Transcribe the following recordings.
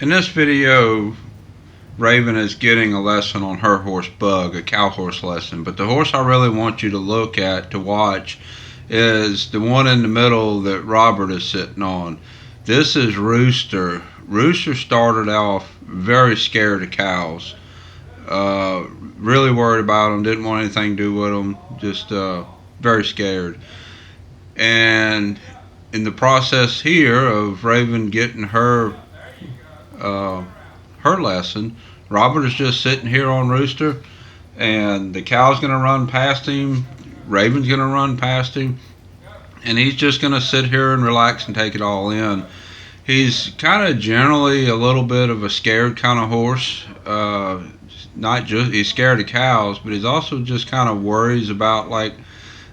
In this video, Raven is getting a lesson on her horse Bug, a cow horse lesson. But the horse I really want you to look at, to watch, is the one in the middle that Robert is sitting on. This is Rooster. Rooster started off very scared of cows. Really worried about them, didn't want anything to do with them, just very scared. And in the process here of Raven getting uh, her lesson, Robert is just sitting here on Rooster, and the cow's going to run past him, Raven's going to run past him, and he's just going to sit here and relax and take it all in. He's kind of generally a little bit of a scared kind of horse. Not just he's scared of cows, but he's also just kind of worries about like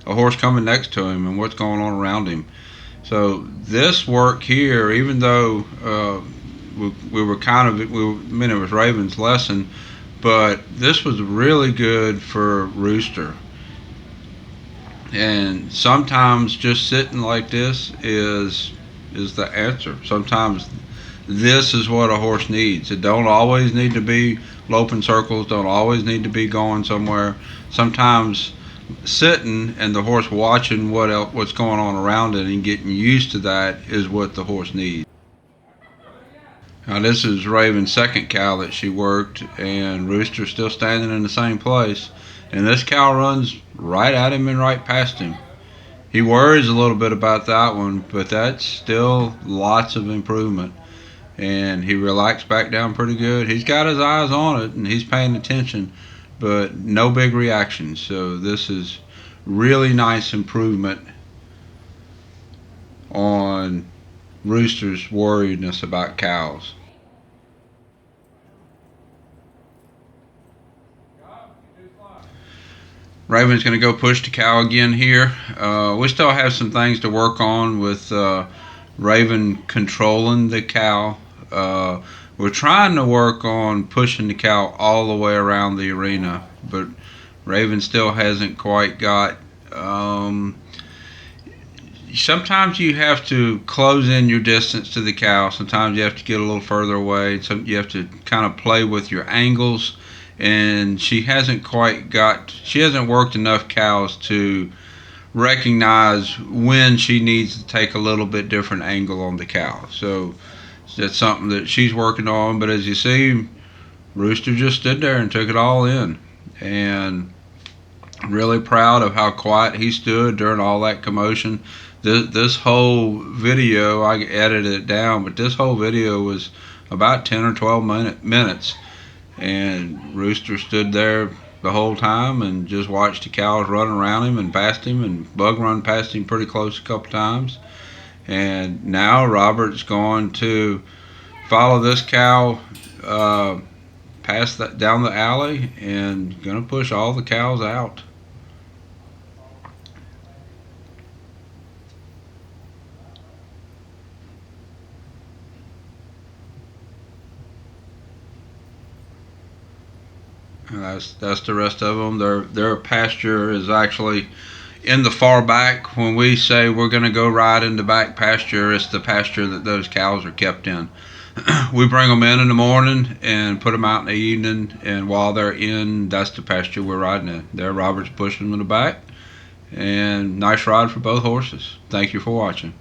a horse coming next to him and what's going on around him. So this work here, even though we were kind of, I mean, it was Raven's lesson, but this was really good for Rooster. And sometimes just sitting like this is the answer. Sometimes this is what a horse needs. It don't always need to be loping circles, don't always need to be going somewhere. Sometimes sitting and the horse watching what's going on around it and getting used to that is what the horse needs. Now this is Raven's second cow that she worked, and Rooster's still standing in the same place, and this cow runs right at him and right past him. He worries a little bit about that one, but that's still lots of improvement. And he relaxed back down pretty good. He's got his eyes on it and he's paying attention, but no big reactions. So this is really nice improvement on Rooster's worriedness about cows. Raven's going to go push the cow again here. We still have some things to work on with Raven controlling the cow. We're trying to work on pushing the cow all the way around the arena, but Raven still hasn't quite got. Sometimes you have to close in your distance to the cow. Sometimes you have to get a little further away. You have to kind of play with your angles. And she hasn't worked enough cows to recognize when she needs to take a little bit different angle on the cow. So that's something that she's working on. But as you see, Rooster just stood there and took it all in. And I'm really proud of how quiet he stood during all that commotion. This whole video, I edited it down, but this whole video was about 10 or 12 minutes. And Rooster stood there the whole time and just watched the cows run around him and past him, and Bug run past him pretty close a couple times. And now Robert's going to follow this cow down the alley and going to push all the cows out. And that's the rest of them. Their pasture is actually in the far back. When we say we're going to go ride in the back pasture, it's the pasture that those cows are kept in. We bring them in the morning and put them out in the evening, and while they're in, that's the pasture we're riding in. There, Robert's pushing them in the back, and nice ride for both horses. Thank you for watching.